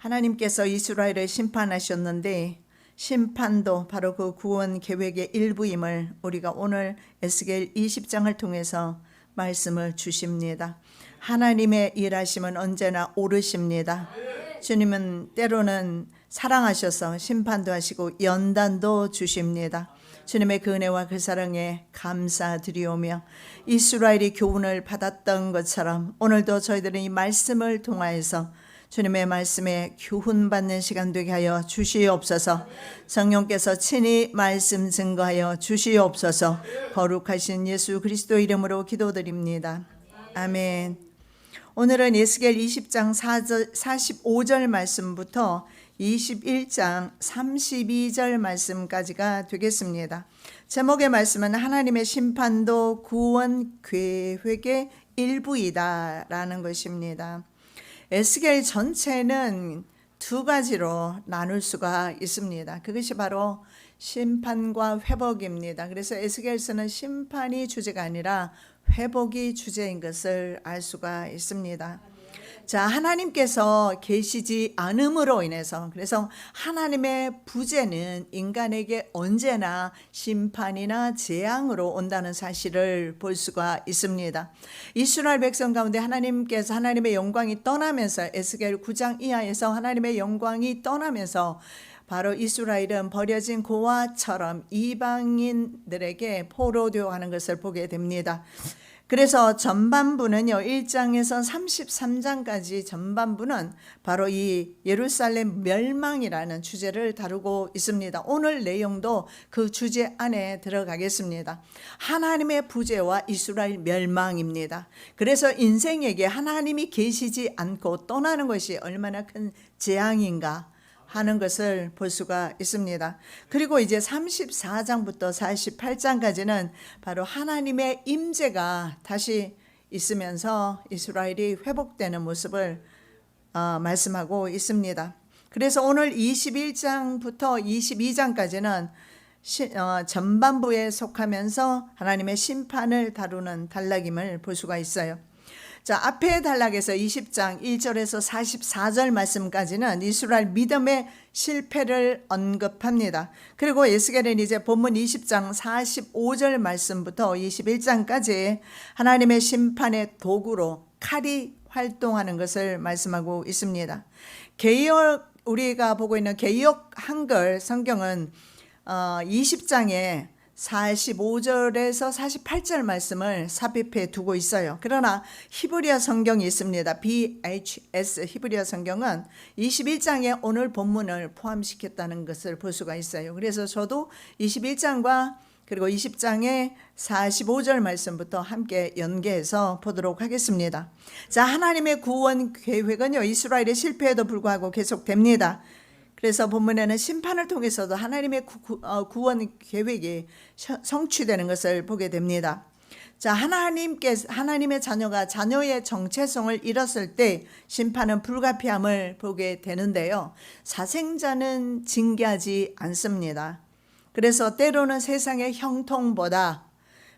하나님께서 이스라엘을 심판하셨는데 심판도 바로 그 구원 계획의 일부임을 우리가 오늘 에스겔 20장을 통해서 말씀을 주십니다. 하나님의 일하심은 언제나 옳으십니다. 주님은 때로는 사랑하셔서 심판도 하시고 연단도 주십니다. 주님의 그 은혜와 그 사랑에 감사드리오며 이스라엘이 교훈을 받았던 것처럼 오늘도 저희들은 이 말씀을 통하여서 주님의 말씀에 교훈받는 시간 되게 하여 주시옵소서. 성령께서 친히 말씀 증거하여 주시옵소서. 거룩하신 예수 그리스도 이름으로 기도드립니다. 아멘. 오늘은 에스겔 20장 45절 말씀부터 21장 32절 말씀까지가 되겠습니다. 제목의 말씀은 하나님의 심판도 구원 계획의 일부이다라는 것입니다. 에스겔 전체는 두 가지로 나눌 수가 있습니다. 그것이 바로 심판과 회복입니다. 그래서 에스겔서는 심판이 주제가 아니라 회복이 주제인 것을 알 수가 있습니다. 자, 하나님께서 계시지 않음으로 인해서, 그래서 하나님의 부재는 인간에게 언제나 심판이나 재앙으로 온다는 사실을 볼 수가 있습니다. 이스라엘 백성 가운데 하나님께서 하나님의 영광이 떠나면서 에스겔 9장 이하에서 하나님의 영광이 떠나면서 바로 이스라엘은 버려진 고아처럼 이방인들에게 포로되어가는 것을 보게 됩니다. 그래서 전반부는요, 1장에서 33장까지 전반부는 바로 이 예루살렘 멸망이라는 주제를 다루고 있습니다. 오늘 내용도 그 주제 안에 들어가겠습니다. 하나님의 부재와 이스라엘 멸망입니다. 그래서 인생에게 하나님이 계시지 않고 떠나는 것이 얼마나 큰 재앙인가 하는 것을 볼 수가 있습니다. 그리고 이제 34장부터 48장까지는 바로 하나님의 임재가 다시 있으면서 이스라엘이 회복되는 모습을 말씀하고 있습니다. 그래서 오늘 21장부터 22장까지는 전반부에 속하면서 하나님의 심판을 다루는 단락임을 볼 수가 있어요. 자, 앞에 단락에서 20장 1절에서 44절 말씀까지는 이스라엘 믿음의 실패를 언급합니다. 그리고 에스겔은 이제 본문 20장 45절 말씀부터 21장까지 하나님의 심판의 도구로 칼이 활동하는 것을 말씀하고 있습니다. 우리가 보고 있는 개역 한글 성경은 20장에 45절에서 48절 말씀을 삽입해 두고 있어요. 그러나 히브리어 성경이 있습니다. BHS 히브리어 성경은 21장에 오늘 본문을 포함시켰다는 것을 볼 수가 있어요. 그래서 저도 21장과 그리고 20장의 45절 말씀부터 함께 연계해서 보도록 하겠습니다. 자, 하나님의 구원 계획은요, 이스라엘의 실패에도 불구하고 계속됩니다. 그래서 본문에는 심판을 통해서도 하나님의 구원 계획이 성취되는 것을 보게 됩니다. 자, 하나님의 자녀가 자녀의 정체성을 잃었을 때 심판은 불가피함을 보게 되는데요. 사생자는 징계하지 않습니다. 그래서 때로는 세상의 형통보다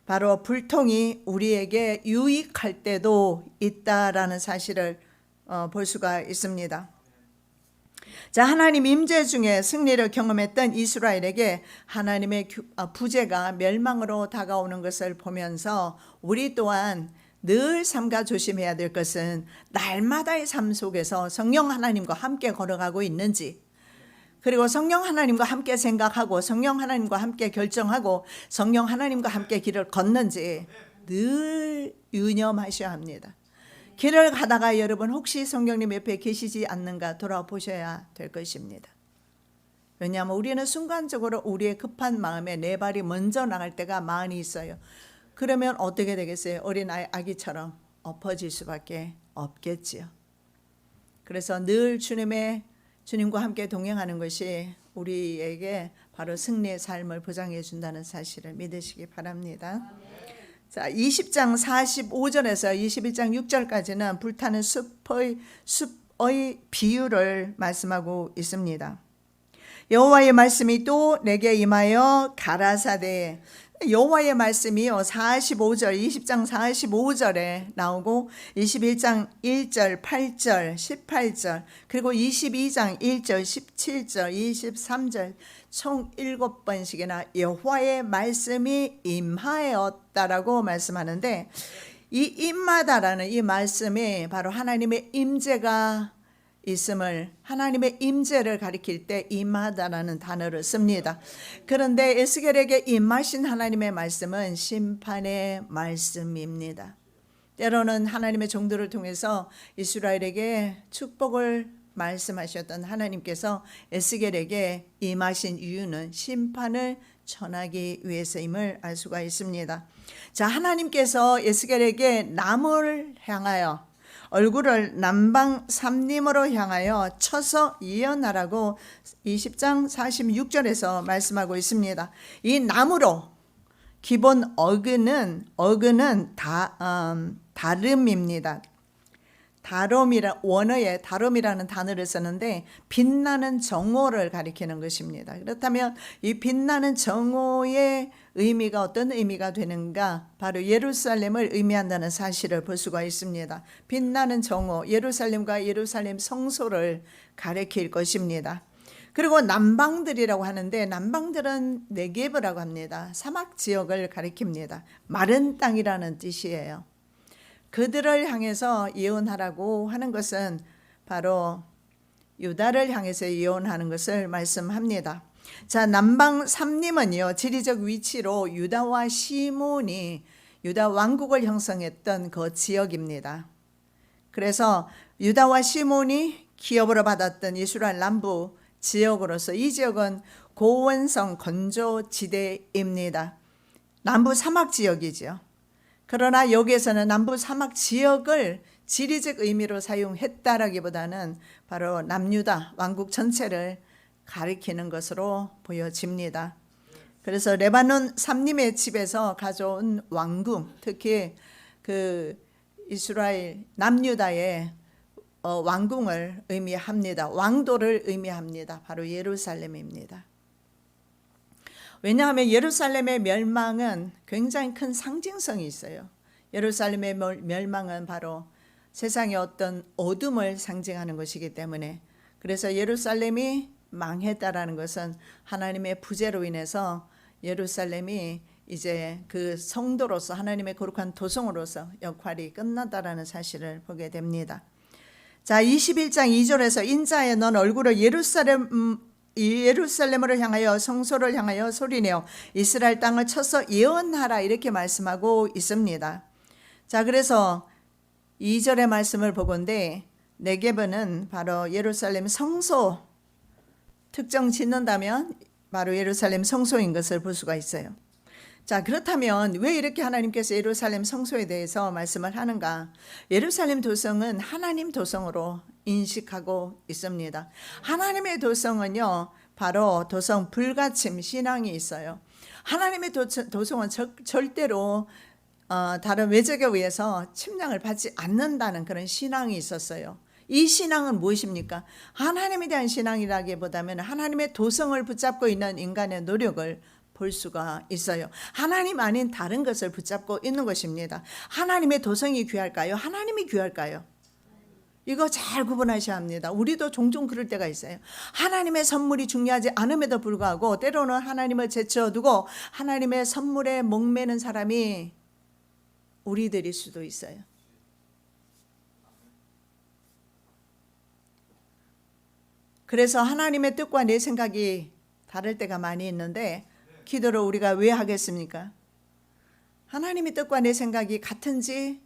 바로 불통이 우리에게 유익할 때도 있다라는 사실을 볼 수가 있습니다. 자, 하나님 임재 중에 승리를 경험했던 이스라엘에게 하나님의 부재가 멸망으로 다가오는 것을 보면서 우리 또한 늘 삼가 조심해야 될 것은 날마다의 삶 속에서 성령 하나님과 함께 걸어가고 있는지, 그리고 성령 하나님과 함께 생각하고 성령 하나님과 함께 결정하고 성령 하나님과 함께 길을 걷는지 늘 유념하셔야 합니다. 길을 가다가 여러분 혹시 성령님 옆에 계시지 않는가 돌아보셔야 될 것입니다. 왜냐하면 우리는 순간적으로 우리의 급한 마음에 내 발이 먼저 나갈 때가 많이 있어요. 그러면 어떻게 되겠어요? 어린 아기처럼 엎어질 수밖에 없겠지요. 그래서 늘 주님과 함께 동행하는 것이 우리에게 바로 승리의 삶을 보장해 준다는 사실을 믿으시기 바랍니다. 자, 20장 45절에서 21장 6절까지는 불타는 숲의 비유를 말씀하고 있습니다. 여호와의 말씀이 또 내게 임하여 가라사대 여호와의 말씀이요 45절 20장 45절에 나오고 21장 1절 8절 18절 그리고 22장 1절 17절 23절 총 7번씩이나 여호와의 말씀이 임하였다라고 말씀하는데, 이 임하다라는 이 말씀이 바로 하나님의 임재가 있음을, 하나님의 임재를 가리킬 때 임하다라는 단어를 씁니다. 그런데 에스겔에게 임하신 하나님의 말씀은 심판의 말씀입니다. 때로는 하나님의 종들을 통해서 이스라엘에게 축복을 말씀하셨던 하나님께서 에스겔에게 임하신 이유는 심판을 전하기 위해서임을 알 수가 있습니다. 자, 하나님께서 에스겔에게 남을 향하여 얼굴을 남방 삼림으로 향하여 쳐서 예언하라고 20장 46절에서 말씀하고 있습니다. 이 나무로, 기본 어근은 다름입니다. 다름이라, 원어에 다름이라는 단어를 쓰는데 빛나는 정오를 가리키는 것입니다. 그렇다면 이 빛나는 정오의 의미가 어떤 의미가 되는가? 바로 예루살렘을 의미한다는 사실을 볼 수가 있습니다. 빛나는 정오, 예루살렘과 예루살렘 성소를 가리킬 것입니다. 그리고 남방들이라고 하는데, 남방들은 네게브라고 합니다. 사막 지역을 가리킵니다. 마른 땅이라는 뜻이에요. 그들을 향해서 예언하라고 하는 것은 바로 유다를 향해서 예언하는 것을 말씀합니다. 자, 남방 삼림은요, 지리적 위치로 유다와 시몬이 유다 왕국을 형성했던 그 지역입니다. 그래서 유다와 시몬이 기업으로 받았던 이스라엘 남부 지역으로서 이 지역은 고원성 건조지대입니다. 남부 사막 지역이죠. 그러나 여기에서는 남부 사막 지역을 지리적 의미로 사용했다라기보다는 바로 남유다 왕국 전체를 가리키는 것으로 보여집니다. 그래서 레바논 삼림의 집에서 가져온 왕궁, 특히 그 이스라엘 남유다의 왕궁을 의미합니다. 왕도를 의미합니다. 바로 예루살렘입니다. 왜냐하면 예루살렘의 멸망은 굉장히 큰 상징성이 있어요. 예루살렘의 멸망은 바로 세상의 어떤 어둠을 상징하는 것이기 때문에, 그래서 예루살렘이 망했다라는 것은 하나님의 부재로 인해서 예루살렘이 이제 그 성도로서, 하나님의 거룩한 도성으로서 역할이 끝났다라는 사실을 보게 됩니다. 자, 21장 2절에서 인자에 넌 얼굴을 예루살렘으로 향하여 성소를 향하여 소리내어 이스라엘 땅을 쳐서 예언하라, 이렇게 말씀하고 있습니다. 자, 그래서 2절의 말씀을 보건대 네게브는 바로 예루살렘 성소, 특정 짓는다면 바로 예루살렘 성소인 것을 볼 수가 있어요. 자, 그렇다면 왜 이렇게 하나님께서 예루살렘 성소에 대해서 말씀을 하는가? 예루살렘 도성은 하나님 도성으로 인식하고 있습니다. 하나님의 도성은요, 바로 도성 불가침 신앙이 있어요. 하나님의 도성은 절대로 다른 외적에 의해서 침략을 받지 않는다는 그런 신앙이 있었어요. 이 신앙은 무엇입니까? 하나님에 대한 신앙이라기보다는 하나님의 도성을 붙잡고 있는 인간의 노력을 볼 수가 있어요. 하나님 아닌 다른 것을 붙잡고 있는 것입니다. 하나님의 도성이 귀할까요? 하나님이 귀할까요? 이거 잘 구분하셔야 합니다. 우리도 종종 그럴 때가 있어요. 하나님의 선물이 중요하지 않음에도 불구하고 때로는 하나님을 제쳐두고 하나님의 선물에 목매는 사람이 우리들일 수도 있어요. 그래서 하나님의 뜻과 내 생각이 다를 때가 많이 있는데, 기도를 우리가 왜 하겠습니까? 하나님의 뜻과 내 생각이 같은지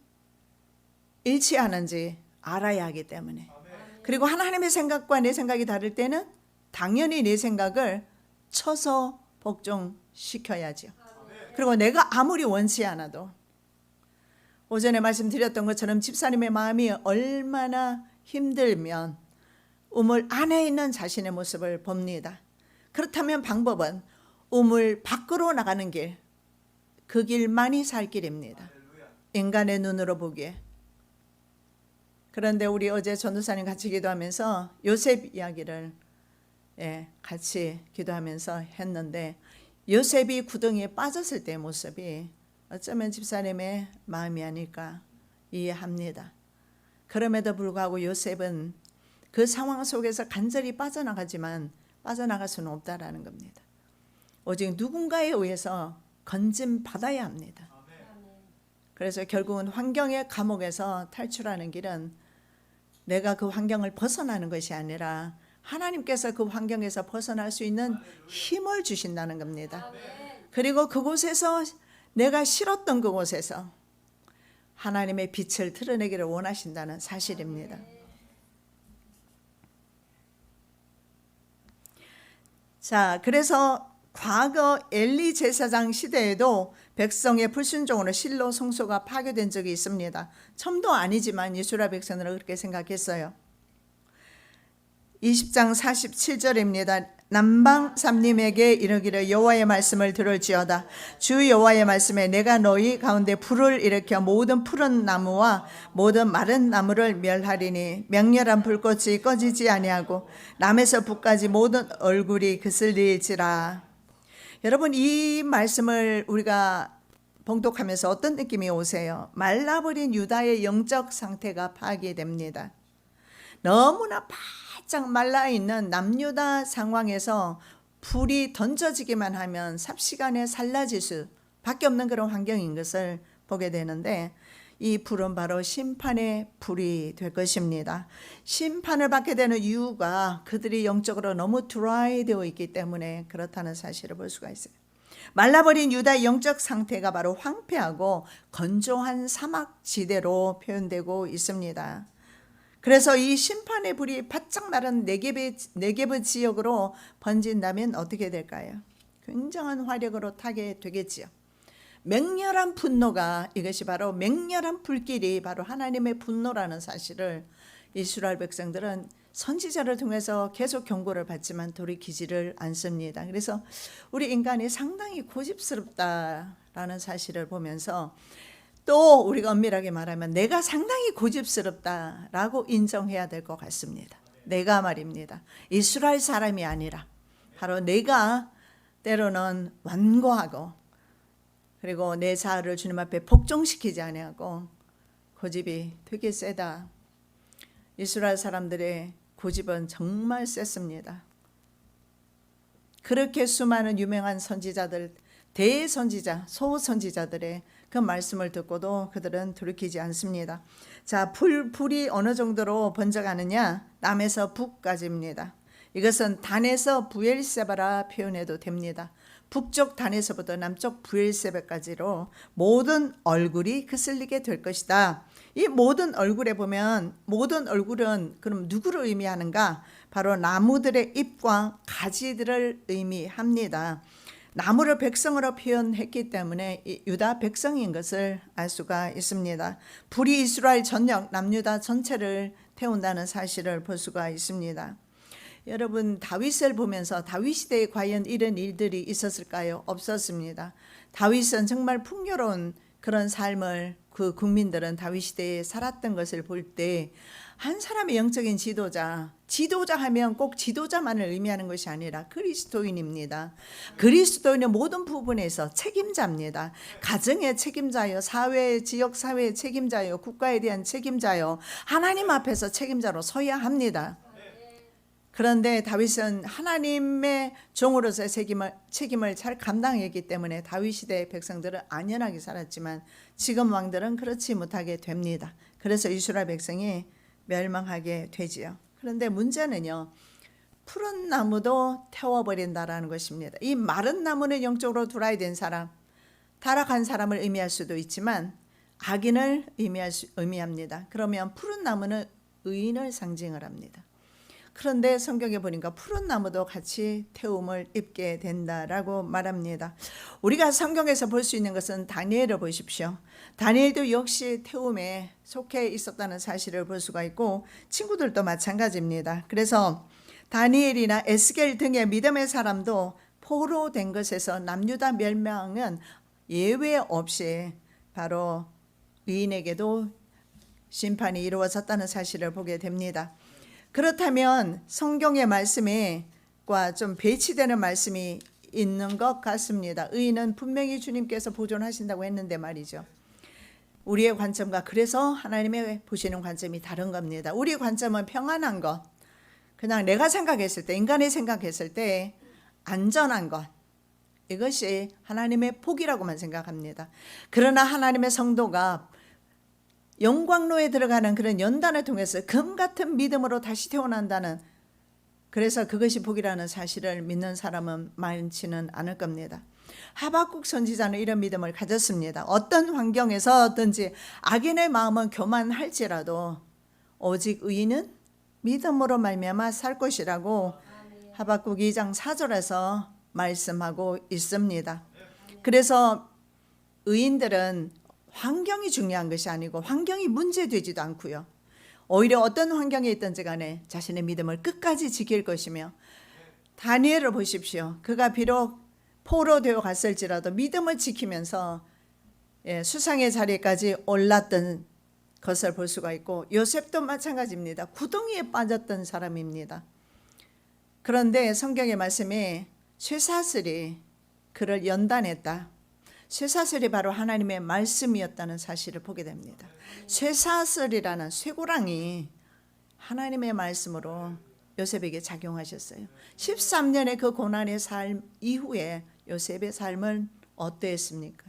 일치하는지 알아야 하기 때문에. 그리고 하나님의 생각과 내 생각이 다를 때는 당연히 내 생각을 쳐서 복종시켜야죠. 그리고 내가 아무리 원치 않아도, 오전에 말씀드렸던 것처럼 집사님의 마음이 얼마나 힘들면 우물 안에 있는 자신의 모습을 봅니다. 그렇다면 방법은 우물 밖으로 나가는 길, 그 길만이 살 길입니다. 인간의 눈으로 보기에. 그런데 우리 어제 전도사님 같이 기도하면서 요셉 이야기를 같이 기도하면서 했는데, 요셉이 구덩이에 빠졌을 때의 모습이 어쩌면 집사님의 마음이 아닐까 이해합니다. 그럼에도 불구하고 요셉은 그 상황 속에서 간절히 빠져나가지만 빠져나갈 수는 없다라는 겁니다. 오직 누군가에 의해서 건짐받아야 합니다. 그래서 결국은 환경의 감옥에서 탈출하는 길은 내가 그 환경을 벗어나는 것이 아니라 하나님께서 그 환경에서 벗어날 수 있는 힘을 주신다는 겁니다. 그리고 그곳에서 내가 싫었던 그곳에서 하나님의 빛을 드러내기를 원하신다는 사실입니다. 자, 그래서 과거 엘리 제사장 시대에도 백성의 불순종으로 실로 성소가 파괴된 적이 있습니다. 처음도 아니지만 이스라엘 백성들은 그렇게 생각했어요. 20장 47절입니다. 남방 삼림에게 이르기를 여호와의 말씀을 들을지어다. 주 여호와의 말씀에 내가 너희 가운데 불을 일으켜 모든 푸른 나무와 모든 마른 나무를 멸하리니 맹렬한 불꽃이 꺼지지 아니하고 남에서 북까지 모든 얼굴이 그슬릴지라. 여러분, 이 말씀을 우리가 봉독하면서 어떤 느낌이 오세요? 말라버린 유다의 영적 상태가 파괴됩니다. 너무나 바짝 말라있는 남유다 상황에서 불이 던져지기만 하면 삽시간에 살라질 수밖에 없는 그런 환경인 것을 보게 되는데, 이 불은 바로 심판의 불이 될 것입니다. 심판을 받게 되는 이유가 그들이 영적으로 너무 드라이 되어 있기 때문에 그렇다는 사실을 볼 수가 있어요. 말라버린 유다의 영적 상태가 바로 황폐하고 건조한 사막지대로 표현되고 있습니다. 그래서 이 심판의 불이 바짝 마른 네게브 지역으로 번진다면 어떻게 될까요? 굉장한 화력으로 타게 되겠지요. 맹렬한 분노가, 이것이 바로 맹렬한 불길이 바로 하나님의 분노라는 사실을 이스라엘 백성들은 선지자를 통해서 계속 경고를 받지만 돌이키지를 않습니다. 그래서 우리 인간이 상당히 고집스럽다라는 사실을 보면서 또 우리가 엄밀하게 말하면 내가 상당히 고집스럽다라고 인정해야 될 것 같습니다. 내가 말입니다. 이스라엘 사람이 아니라 바로 내가 때로는 완고하고 그리고 내 자아를 주님 앞에 복종시키지 아니하고 고집이 되게 세다. 이스라엘 사람들의 고집은 정말 셌습니다. 그렇게 수많은 유명한 선지자들, 대선지자, 소선지자들의 그 말씀을 듣고도 그들은 돌이키지 않습니다. 자, 불이 어느 정도로 번져가느냐? 남에서 북까지입니다. 이것은 단에서 부엘세바라 표현해도 됩니다. 북쪽 단에서부터 남쪽 부엘세바까지로 모든 얼굴이 그슬리게 될 것이다. 이 모든 얼굴에 보면 모든 얼굴은 그럼 누구를 의미하는가? 바로 나무들의 잎과 가지들을 의미합니다. 나무를 백성으로 표현했기 때문에 유다 백성인 것을 알 수가 있습니다. 불이 이스라엘 전역 남유다 전체를 태운다는 사실을 볼 수가 있습니다. 여러분, 다윗을 보면서 다윗 시대에 과연 이런 일들이 있었을까요? 없었습니다. 다윗은 정말 풍요로운 그런 삶을 그 국민들은 다윗 시대에 살았던 것을 볼 때 한 사람의 영적인 지도자 하면 꼭 지도자만을 의미하는 것이 아니라 그리스도인입니다. 그리스도인의 모든 부분에서 책임자입니다. 가정의 책임자요, 사회, 지역 사회의 책임자요, 국가에 대한 책임자요, 하나님 앞에서 책임자로 서야 합니다. 그런데 다윗은 하나님의 종으로서의 책임을 잘 감당했기 때문에 다윗 시대의 백성들은 안연하게 살았지만 지금 왕들은 그렇지 못하게 됩니다. 그래서 이스라엘 백성이 멸망하게 되지요. 그런데 문제는요, 푸른 나무도 태워버린다라는 것입니다. 이 마른 나무는 영적으로 드라이된 사람, 타락한 사람을 의미할 수도 있지만 악인을 의미합니다. 그러면 푸른 나무는 의인을 상징을 합니다. 그런데 성경에 보니까 푸른 나무도 같이 태움을 입게 된다라고 말합니다. 우리가 성경에서 볼 수 있는 것은 다니엘을 보십시오. 다니엘도 역시 태움에 속해 있었다는 사실을 볼 수가 있고 친구들도 마찬가지입니다. 그래서 다니엘이나 에스겔 등의 믿음의 사람도 포로된 것에서 남유다 멸망은 예외 없이 바로 의인에게도 심판이 이루어졌다는 사실을 보게 됩니다. 그렇다면 성경의 말씀과 좀 배치되는 말씀이 있는 것 같습니다. 의인은 분명히 주님께서 보존하신다고 했는데 말이죠. 우리의 관점과 그래서 하나님의 보시는 관점이 다른 겁니다. 우리 관점은 평안한 것, 그냥 내가 생각했을 때, 인간이 생각했을 때 안전한 것, 이것이 하나님의 복이라고만 생각합니다. 그러나 하나님의 성도가 영광로에 들어가는 그런 연단을 통해서 금 같은 믿음으로 다시 태어난다는, 그래서 그것이 복이라는 사실을 믿는 사람은 많지는 않을 겁니다. 하박국 선지자는 이런 믿음을 가졌습니다. 어떤 환경에서든지 악인의 마음은 교만할지라도 오직 의인은 믿음으로 말미암아 살 것이라고 하박국 2장 4절에서 말씀하고 있습니다. 그래서 의인들은 환경이 중요한 것이 아니고 환경이 문제되지도 않고요. 오히려 어떤 환경에 있든지 간에 자신의 믿음을 끝까지 지킬 것이며, 다니엘을 보십시오. 그가 비록 포로되어 갔을지라도 믿음을 지키면서 수상의 자리까지 올랐던 것을 볼 수가 있고, 요셉도 마찬가지입니다. 구덩이에 빠졌던 사람입니다. 그런데 성경의 말씀에 쇠사슬이 그를 연단했다. 쇠사슬이 바로 하나님의 말씀이었다는 사실을 보게 됩니다. 쇠사슬이라는 쇠고랑이 하나님의 말씀으로 요셉에게 작용하셨어요. 13년의 그 고난의 삶 이후에 요셉의 삶은 어떠했습니까?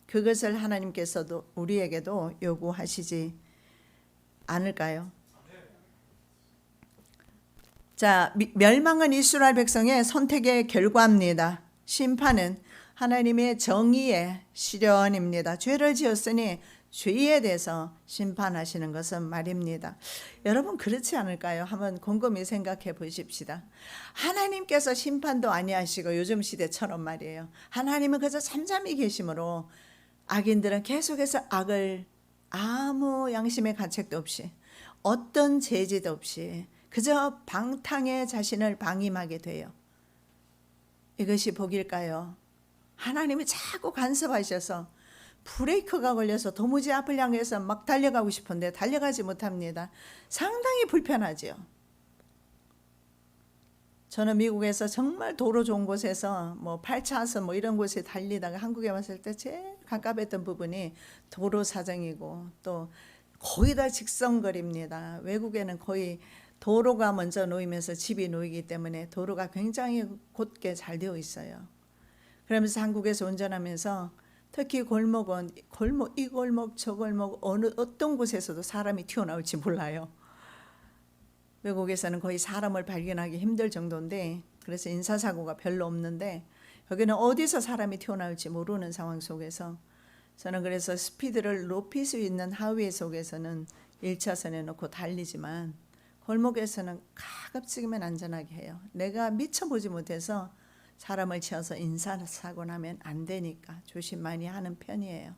그것을 하나님께서도 우리에게도 요구하시지 않을까요? 자, 멸망은 이스라엘 백성의 선택의 결과입니다. 심판은 하나님의 정의의 실현입니다. 죄를 지었으니 죄에 대해서 심판하시는 것은 말입니다. 여러분 그렇지 않을까요? 한번 곰곰이 생각해 보십시다. 하나님께서 심판도 아니하시고 요즘 시대처럼 말이에요. 하나님은 그저 잠잠히 계심으로 악인들은 계속해서 악을 아무 양심의 가책도 없이 어떤 제지도 없이 그저 방탕에 자신을 방임하게 돼요. 이것이 복일까요? 하나님이 자꾸 간섭하셔서 브레이크가 걸려서 도무지 앞을 향해서 막 달려가고 싶은데 달려가지 못합니다. 상당히 불편하죠. 저는 미국에서 정말 도로 좋은 곳에서 뭐 8차선 뭐 이런 곳에 달리다가 한국에 왔을 때 제일 가깝했던 부분이 도로 사정이고 또 거의 다 직선거리입니다. 외국에는 거의 도로가 먼저 놓이면서 집이 놓이기 때문에 도로가 굉장히 곧게 잘 되어 있어요. 그러면서 한국에서 운전하면서 특히 골목은 이 골목 저 골목 어떤 곳에서도 사람이 튀어나올지 몰라요. 외국에서는 거의 사람을 발견하기 힘들 정도인데, 그래서 인사사고가 별로 없는데 여기는 어디서 사람이 튀어나올지 모르는 상황 속에서 저는 그래서 스피드를 높일 수 있는 하위 속에서는 1차선에 놓고 달리지만 골목에서는 가급적이면 안전하게 해요. 내가 미쳐보지 못해서 사람을 치어서 인사사고 나면 안 되니까 조심 많이 하는 편이에요.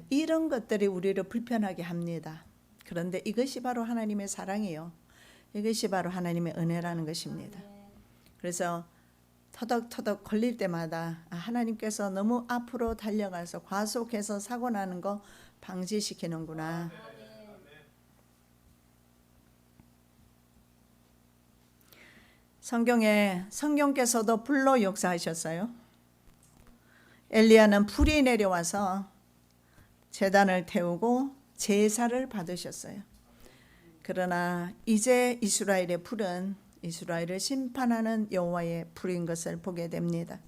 이런 것들이 우리를 불편하게 합니다. 그런데 이것이 바로 하나님의 사랑이요. 이것이 바로 하나님의 은혜라는 것입니다. 그래서 터덕터덕 걸릴 때마다 하나님께서 너무 앞으로 달려가서 과속해서 사고 나는 거 방지시키는구나. 성경께서도 불로 역사하셨어요. 엘리야는 불이 내려와서 제단을 태우고 제사를 받으셨어요. 그러나 이제 이스라엘의 불은 이스라엘을 심판하는 여호와의 불인 것을 보게 됩니다.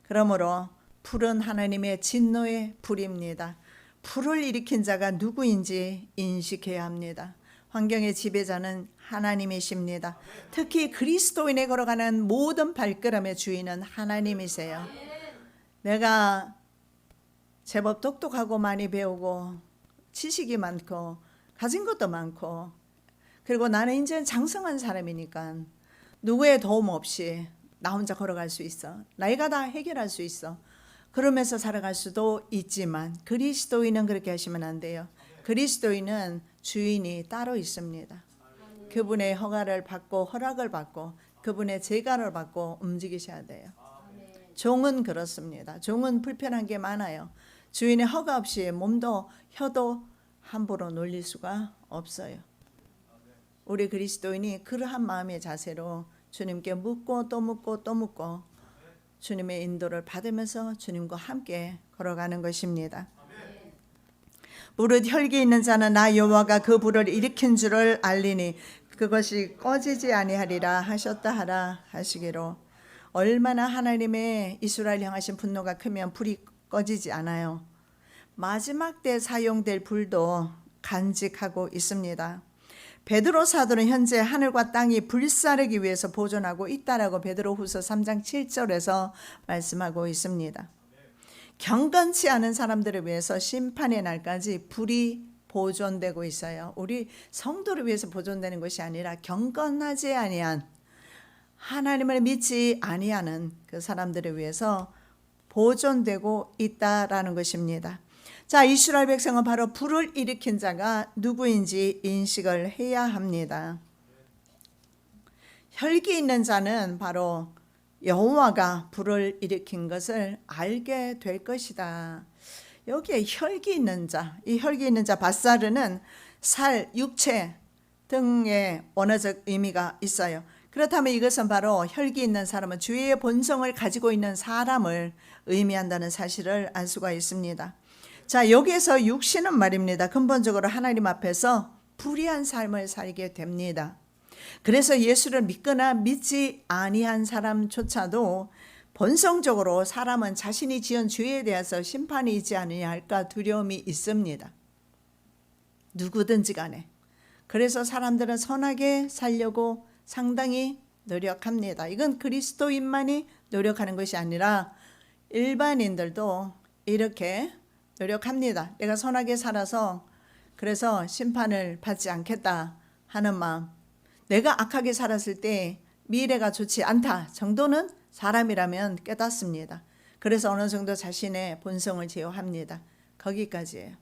그러므로 불은 하나님의 진노의 불입니다. 불을 일으킨 자가 누구인지 인식해야 합니다. 환경의 지배자는 하나님이십니다. 특히 그리스도인에 걸어가는 모든 발걸음의 주인은 하나님이세요. 내가 제법 똑똑하고 많이 배우고 지식이 많고 가진 것도 많고, 그리고 나는 이제 장성한 사람이니까 누구의 도움 없이 나 혼자 걸어갈 수 있어. 내가 다 해결할 수 있어. 그러면서 살아갈 수도 있지만 그리스도인은 그렇게 하시면 안 돼요. 그리스도인은 주인이 따로 있습니다. 그분의 허가를 받고 허락을 받고 그분의 재간을 받고 움직이셔야 돼요. 종은 그렇습니다. 종은 불편한 게 많아요. 주인의 허가 없이 몸도 혀도 함부로 놀릴 수가 없어요. 우리 그리스도인이 그러한 마음의 자세로 주님께 묻고 또 묻고 또 묻고 주님의 인도를 받으면서 주님과 함께 걸어가는 것입니다. 무릇 혈기 있는 자는 나 여호와가 그 불을 일으킨 줄을 알리니 그것이 꺼지지 아니하리라 하셨다 하라 하시기로. 얼마나 하나님의 이스라엘 향하신 분노가 크면 불이 꺼지지 않아요. 마지막 때 사용될 불도 간직하고 있습니다. 베드로 사도는 현재 하늘과 땅이 불사르기 위해서 보존하고 있다라고 베드로후서 3장 7절에서 말씀하고 있습니다. 경건치 않은 사람들을 위해서 심판의 날까지 불이 보존되고 있어요. 우리 성도를 위해서 보존되는 것이 아니라 경건하지 아니한, 하나님을 믿지 아니하는 그 사람들을 위해서 보존되고 있다라는 것입니다. 자, 이스라엘 백성은 바로 불을 일으킨 자가 누구인지 인식을 해야 합니다. 혈기 있는 자는 바로 여호와가 불을 일으킨 것을 알게 될 것이다. 여기에 혈기 있는 자, 이 혈기 있는 자 바사르는 살, 육체 등의 원어적 의미가 있어요. 그렇다면 이것은 바로 혈기 있는 사람은 주의 본성을 가지고 있는 사람을 의미한다는 사실을 알 수가 있습니다. 자, 여기에서 육신은 말입니다. 근본적으로 하나님 앞에서 불의한 삶을 살게 됩니다. 그래서 예수를 믿거나 믿지 아니한 사람조차도 본성적으로 사람은 자신이 지은 죄에 대해서 심판이 있지 않느냐 할까 두려움이 있습니다. 누구든지 간에. 그래서 사람들은 선하게 살려고 상당히 노력합니다. 이건 그리스도인만이 노력하는 것이 아니라 일반인들도 이렇게 노력합니다. 내가 선하게 살아서 그래서 심판을 받지 않겠다 하는 마음, 내가 악하게 살았을 때 미래가 좋지 않다 정도는 사람이라면 깨닫습니다. 그래서 어느 정도 자신의 본성을 제어합니다. 거기까지예요.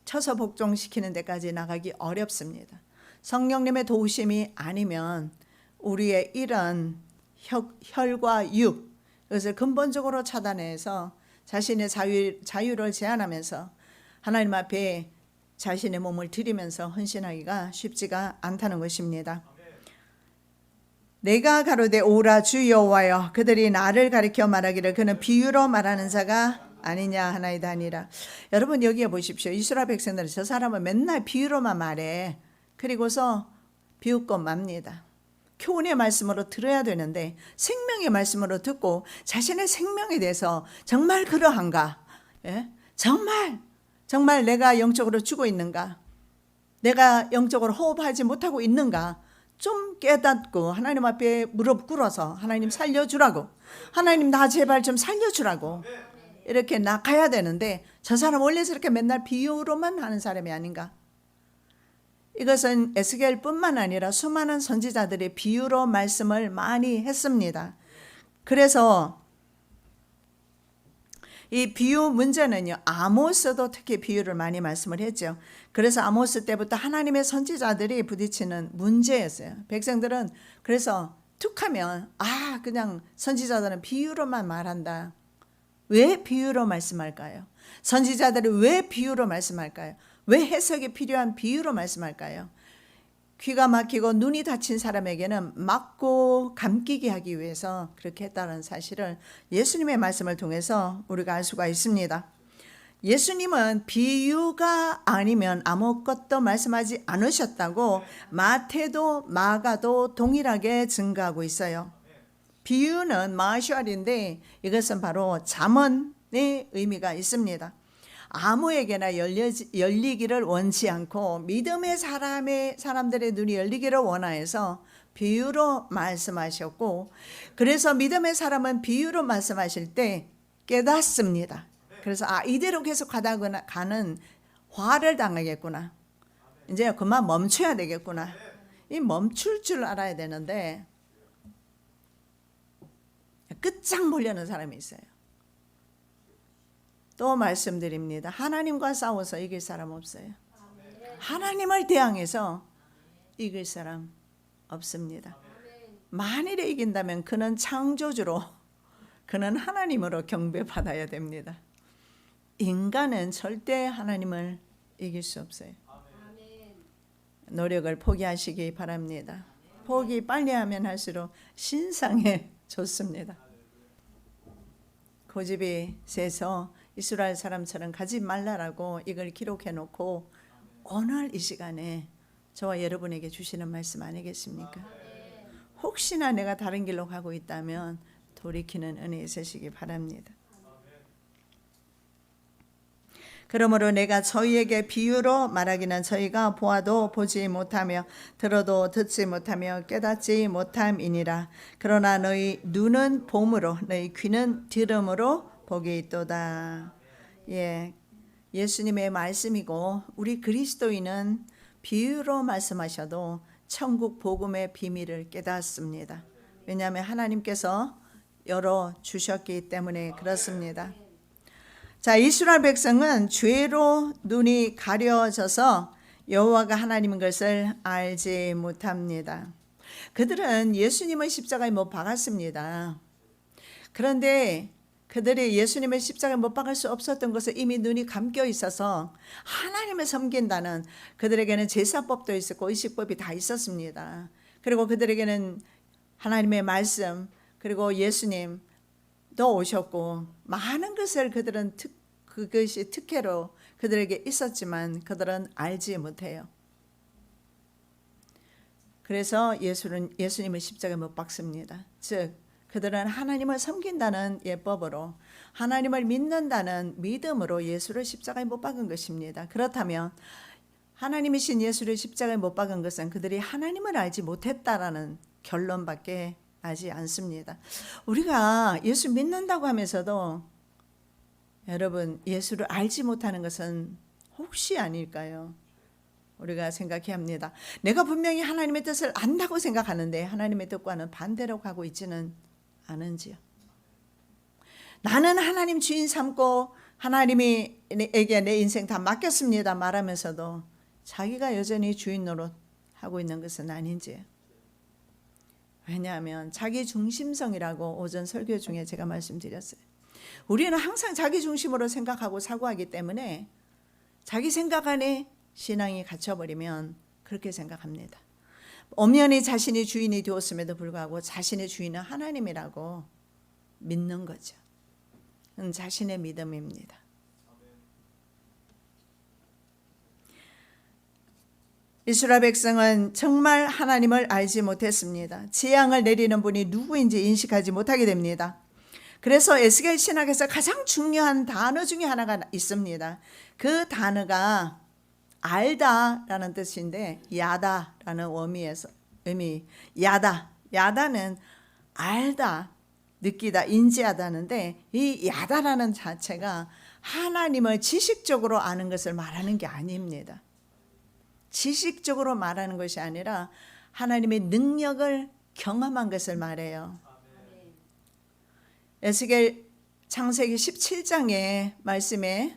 쳐서 복종시키는 데까지 나가기 어렵습니다. 성령님의 도우심이 아니면 우리의 이런 혈과 육, 그것을 근본적으로 차단해서 자신의 자유를 제한하면서 하나님 앞에 자신의 몸을 드리면서 헌신하기가 쉽지가 않다는 것입니다. 내가 가로되 오라 주 여호와여, 그들이 나를 가리켜 말하기를 그는 비유로 말하는 자가 아니냐 하나이다 아니라. 여러분 여기에 보십시오. 이스라엘 백성들은 저 사람은 맨날 비유로만 말해. 그리고서 비웃고 맙니다. 교훈의 말씀으로 들어야 되는데 생명의 말씀으로 듣고 자신의 생명에 대해서 정말 그러한가? 예? 정말 내가 영적으로 죽어 있는가? 내가 영적으로 호흡하지 못하고 있는가? 좀 깨닫고 하나님 앞에 무릎 꿇어서 하나님 살려주라고, 하나님 나 제발 좀 살려주라고 이렇게 나가야 되는데 저 사람 원래 저렇게 맨날 비유로만 하는 사람이 아닌가? 이것은 에스겔뿐만 아니라 수많은 선지자들이 비유로 말씀을 많이 했습니다. 그래서 이 비유 문제는요, 아모스도 특히 비유를 많이 말씀을 했죠. 그래서 아모스 때부터 하나님의 선지자들이 부딪히는 문제였어요. 백성들은 그래서 툭하면 그냥 선지자들은 비유로만 말한다. 왜 비유로 말씀할까요? 선지자들이 왜 비유로 말씀할까요? 왜 해석이 필요한 비유로 말씀할까요? 귀가 막히고 눈이 닫힌 사람에게는 막고 감기게 하기 위해서 그렇게 했다는 사실을 예수님의 말씀을 통해서 우리가 알 수가 있습니다. 예수님은 비유가 아니면 아무것도 말씀하지 않으셨다고 마태도 마가도 동일하게 증거하고 있어요. 비유는 마샬인데 이것은 바로 잠언의 의미가 있습니다. 아무에게나 열리기를 원치 않고 믿음의 사람들의 눈이 열리기를 원하여서 비유로 말씀하셨고, 그래서 믿음의 사람은 비유로 말씀하실 때 깨닫습니다. 그래서 이대로 계속 가는 화를 당하겠구나, 이제 그만 멈춰야 되겠구나, 이 멈출 줄 알아야 되는데 끝장 보려는 사람이 있어요. 또 말씀드립니다. 하나님과 싸워서 이길 사람 없어요. 하나님을 대항해서 이길 사람 없습니다. 만일에 이긴다면 그는 창조주로, 그는 하나님으로 경배받아야 됩니다. 인간은 절대 하나님을 이길 수 없어요. 노력을 포기하시기 바랍니다. 포기 빨리 하면 할수록 신상에 좋습니다. 고집이 세서 이스라엘 사람처럼 가지 말라라고 이걸 기록해 놓고 오늘 이 시간에 저와 여러분에게 주시는 말씀 아니겠습니까? 혹시나 내가 다른 길로 가고 있다면 돌이키는 은혜 있으시기 바랍니다. 그러므로 내가 저희에게 비유로 말하기는 저희가 보아도 보지 못하며 들어도 듣지 못하며 깨닫지 못함이니라. 그러나 너희 눈은 봄으로 너희 귀는 들음으로 복이 있도다. 예수님의 말씀이고 우리 그리스도인은 비유로 말씀하셔도 천국 복음의 비밀을 깨닫습니다. 왜냐하면 하나님께서 열어주셨기 때문에 그렇습니다. 자, 이스라엘 백성은 죄로 눈이 가려져서 여호와가 하나님인 것을 알지 못합니다. 그들은 예수님을 십자가에 못 박았습니다. 그런데 그들이 예수님을 십자가에 못 박을 수 없었던 것은 이미 눈이 감겨 있어서 하나님을 섬긴다는 그들에게는 제사법도 있었고 의식법이 다 있었습니다. 그리고 그들에게는 하나님의 말씀 그리고 예수님 또 오셨고 많은 것을 그들은 그것이 특혜로 그들에게 있었지만 그들은 알지 못해요. 그래서 예수님을 십자가에 못 박습니다. 즉 그들은 하나님을 섬긴다는 예법으로 하나님을 믿는다는 믿음으로 예수를 십자가에 못 박은 것입니다. 그렇다면 하나님이신 예수를 십자가에 못 박은 것은 그들이 하나님을 알지 못했다라는 결론밖에 하지 않습니다. 우리가 예수 믿는다고 하면서도 여러분 예수를 알지 못하는 것은 혹시 아닐까요? 우리가 생각해야 합니다. 내가 분명히 하나님의 뜻을 안다고 생각하는데 하나님의 뜻과는 반대로 가고 있지는 않은지요. 나는 하나님 주인 삼고 하나님에게 내 인생 다 맡겼습니다 말하면서도 자기가 여전히 주인 노릇 하고 있는 것은 아닌지요. 왜냐하면 자기 중심성이라고 오전 설교 중에 제가 말씀드렸어요. 우리는 항상 자기 중심으로 생각하고 사고하기 때문에 자기 생각 안에 신앙이 갇혀버리면 그렇게 생각합니다. 엄연히 자신이 주인이 되었음에도 불구하고 자신의 주인은 하나님이라고 믿는 거죠. 그건 자신의 믿음입니다. 이스라엘 백성은 정말 하나님을 알지 못했습니다. 재앙을 내리는 분이 누구인지 인식하지 못하게 됩니다. 그래서 에스겔 신학에서 가장 중요한 단어 중에 하나가 있습니다. 그 단어가 알다라는 뜻인데 야다라는 의미 야다는 알다, 느끼다, 인지하다는데 이 야다라는 자체가 하나님을 지식적으로 아는 것을 말하는 게 아닙니다. 지식적으로 말하는 것이 아니라 하나님의 능력을 경험한 것을 말해요. 에스겔 창세기 17장의 말씀에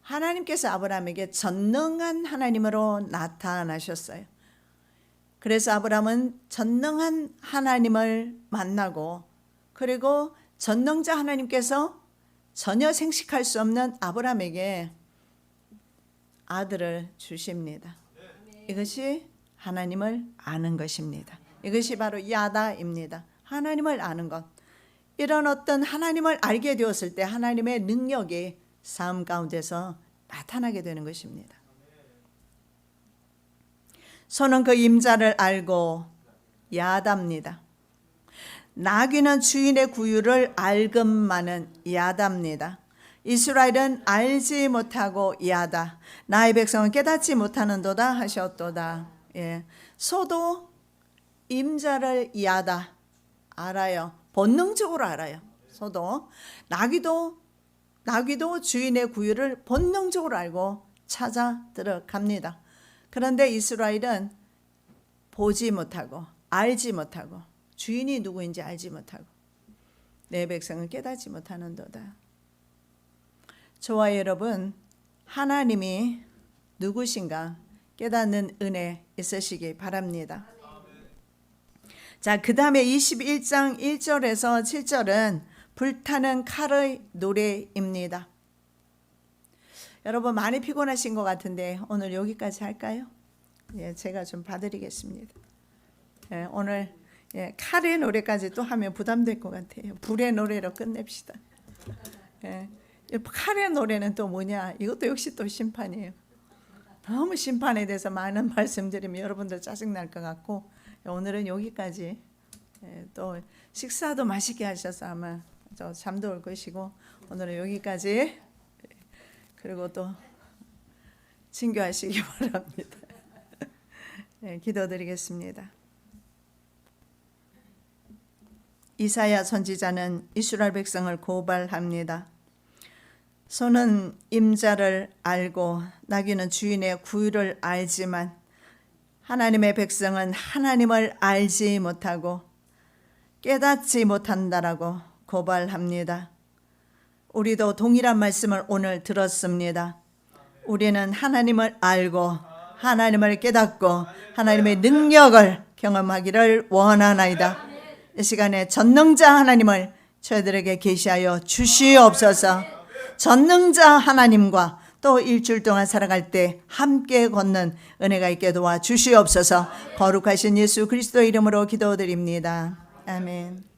하나님께서 아브라함에게 전능한 하나님으로 나타나셨어요. 그래서 아브라함은 전능한 하나님을 만나고 그리고 전능자 하나님께서 전혀 생식할 수 없는 아브라함에게 아들을 주십니다. 이것이 하나님을 아는 것입니다. 이것이 바로 야다입니다. 하나님을 아는 것. 이런 어떤 하나님을 알게 되었을 때 하나님의 능력이 삶 가운데서 나타나게 되는 것입니다. 소는 그 임자를 알고 야답니다. 나귀는 주인의 구유를 알금마는 야답니다. 이스라엘은 알지 못하고 야다. 나의 백성은 깨닫지 못하는도다 하셨도다. 소도 임자를 야다. 알아요. 본능적으로 알아요. 소도. 나귀도 주인의 구유를 본능적으로 알고 찾아 들어갑니다. 그런데 이스라엘은 보지 못하고 알지 못하고 주인이 누구인지 알지 못하고 내 백성은 깨닫지 못하는도다. 저와 여러분 하나님이 누구신가 깨닫는 은혜 있으시기 바랍니다. 자, 그 다음에 21장 1절에서 7절은 불타는 칼의 노래입니다. 여러분 많이 피곤하신 것 같은데 오늘 여기까지 할까요? 제가 좀 봐드리겠습니다. 오늘 칼의 노래까지 또 하면 부담될 것 같아요. 불의 노래로 끝냅시다. 칼의 노래는 또 뭐냐? 이것도 역시 또 심판이에요. 너무 심판에 대해서 많은 말씀드리면 여러분들 짜증날 것 같고 오늘은 여기까지. 또 식사도 맛있게 하셔서 아마 잠도 올 것이고 오늘은 여기까지. 그리고 또 친교하시기 바랍니다. 기도드리겠습니다. 이사야 선지자는 이스라엘 백성을 고발합니다. 소는 임자를 알고 나귀는 주인의 구유를 알지만 하나님의 백성은 하나님을 알지 못하고 깨닫지 못한다라고 고발합니다. 우리도 동일한 말씀을 오늘 들었습니다. 우리는 하나님을 알고 하나님을 깨닫고 하나님의 능력을 경험하기를 원하나이다. 이 시간에 전능자 하나님을 저희들에게 계시하여 주시옵소서. 전능자 하나님과 또 일주일 동안 살아갈 때 함께 걷는 은혜가 있게 도와 주시옵소서. 거룩하신 예수 그리스도 이름으로 기도드립니다. 아멘.